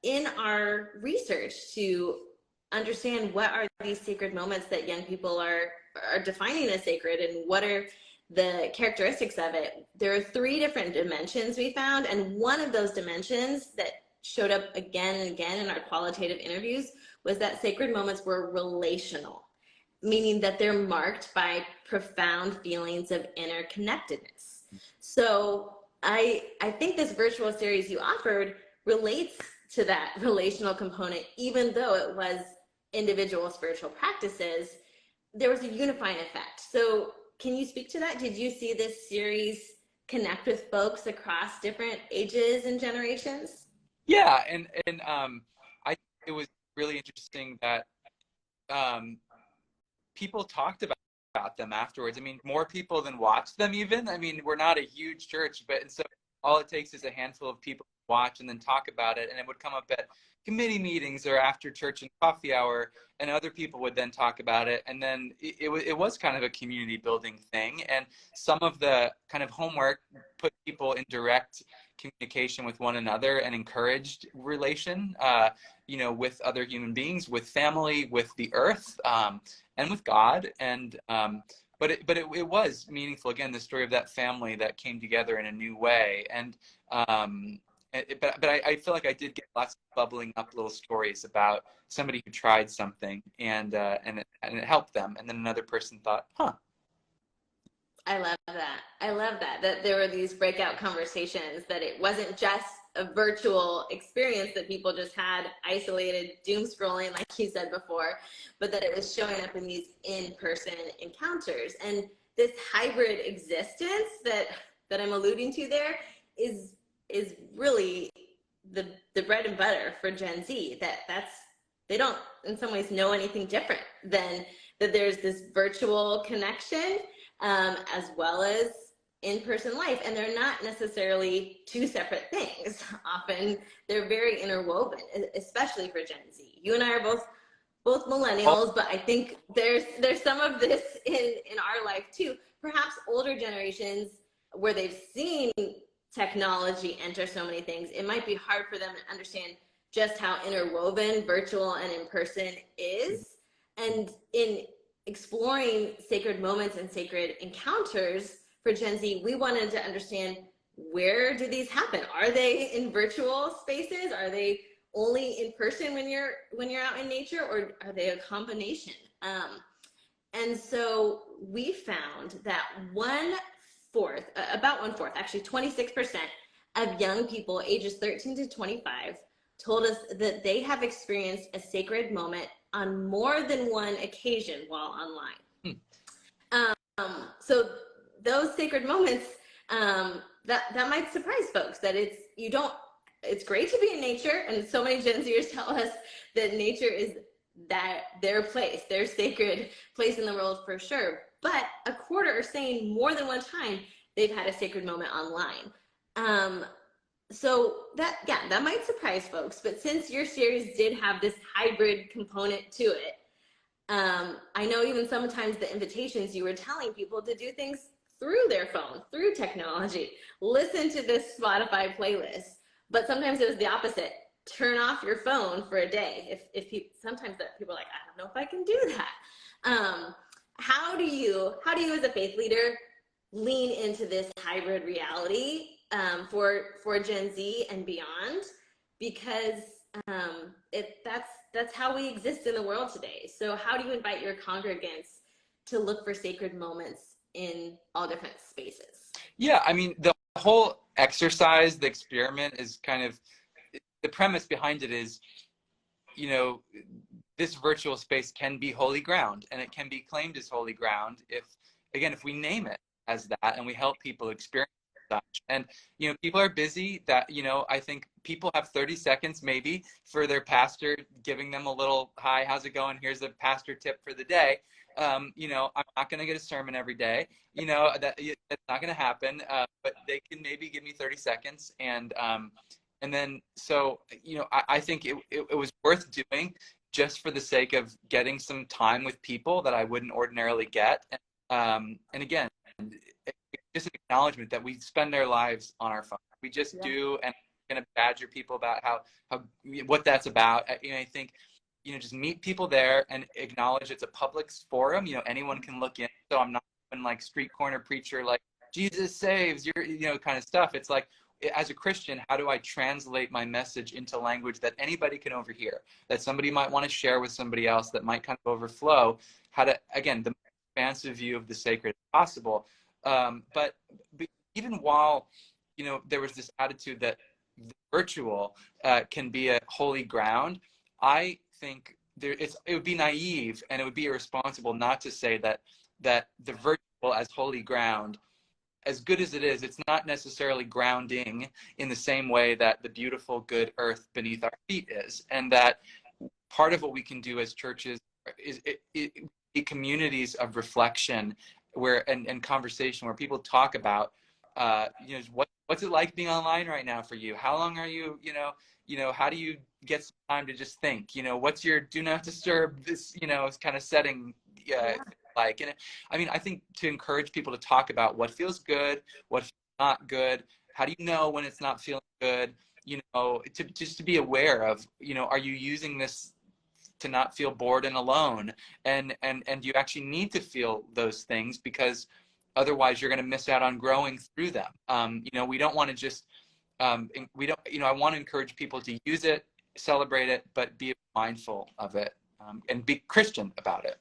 in our research to understand what are these sacred moments that young people are defining as sacred, and what are the characteristics of it, there are 3 different dimensions we found. And one of those dimensions that showed up again and again in our qualitative interviews was that sacred moments were relational, meaning that they're marked by profound feelings of interconnectedness. So I think this virtual series you offered relates to that relational component. Even though it was individual spiritual practices, there was a unifying effect. So can you speak to that? Did you see this series connect with folks across different ages and generations? Yeah, and I think it was really interesting that people talked about them afterwards. I mean, more people than watched them even. I mean, we're not a huge church, but and so all it takes is a handful of people to watch and then talk about it, and it would come up at committee meetings or after church and coffee hour, and other people would then talk about it, and then it was kind of a community building thing. And some of the kind of homework put people in direct communication with one another and encouraged relation, with other human beings, with family, with the earth, and with God. And but it was meaningful. Again, the story of that family that came together in a new way. And but I feel like I did get lots of bubbling up little stories about somebody who tried something and it helped them, and then another person thought, huh. I love that. I love that there were these breakout conversations, that it wasn't just a virtual experience that people just had isolated doom scrolling, like you said before, but that it was showing up in these in-person encounters. And this hybrid existence that I'm alluding to there is really the bread and butter for Gen Z. They don't in some ways know anything different than that there's this virtual connection, as well as in-person life, and they're not necessarily 2 separate things. Often they're very interwoven, especially for Gen Z. You and I are both millennials, but I think there's some of this in our life too. Perhaps older generations, where they've seen technology enter so many things, it might be hard for them to understand just how interwoven virtual and in-person is. And in exploring sacred moments and sacred encounters for Gen Z, we wanted to understand, where do these happen? Are they in virtual spaces? Are they only in person when you're out in nature, or are they a combination? And so we found that about 1/4, actually 26% of young people ages 13 to 25 told us that they have experienced a sacred moment on more than one occasion while online. So those sacred moments, that might surprise folks, that it's great to be in nature, and so many Gen Zers tell us that nature is their place, their sacred place in the world for sure. But 1/4 are saying more than one time they've had a sacred moment online. So that might surprise folks, but since your series did have this hybrid component to it, I know even sometimes the invitations, you were telling people to do things through their phone, through technology, listen to this Spotify playlist, but sometimes it was the opposite. Turn off your phone for a day. Sometimes that people are like, I don't know if I can do that. How do you as a faith leader lean into this hybrid reality for Gen Z and beyond? Because that's how we exist in the world today. So how do you invite your congregants to look for sacred moments in all different spaces? Yeah, I mean, the whole exercise, the experiment is kind of, the premise behind it is, this virtual space can be holy ground, and it can be claimed as holy ground if we name it as that, and we help people experience such. And people are busy. That I think people have 30 seconds maybe for their pastor giving them a little, hi, how's it going, here's a pastor tip for the day. I'm not going to get a sermon every day, that's not going to happen, but they can maybe give me 30 seconds. And then so I think it was worth doing, just for the sake of getting some time with people that I wouldn't ordinarily get. And again, just an acknowledgement that we spend our lives on our phone. We just do. And going to badger people about how what that's about. I think, just meet people there and acknowledge it's a public forum. Anyone can look in. So I'm not doing like street corner preacher, like Jesus saves, kind of stuff. It's like, as a Christian, how do I translate my message into language that anybody can overhear, that somebody might want to share with somebody else, that might kind of overflow? How to, again, the expansive view of the sacred as possible. But even while, there was this attitude that the virtual can be a holy ground, I think it would be naive and it would be irresponsible not to say that the virtual as holy ground, as good as it is, it's not necessarily grounding in the same way that the beautiful, good earth beneath our feet is. And that part of what we can do as churches is communities of reflection and conversation where people talk about, what's it like being online right now for you? How long are you, how do you get some time to just think? What's your do not disturb this, kind of setting like? And I think to encourage people to talk about what feels good, what feels not good, how do you know when it's not feeling good, just to be aware of, are you using this to not feel bored and alone? And you actually need to feel those things, because otherwise you're going to miss out on growing through them. We don't want to just, I want to encourage people to use it, celebrate it, but be mindful of it, and be Christian about it.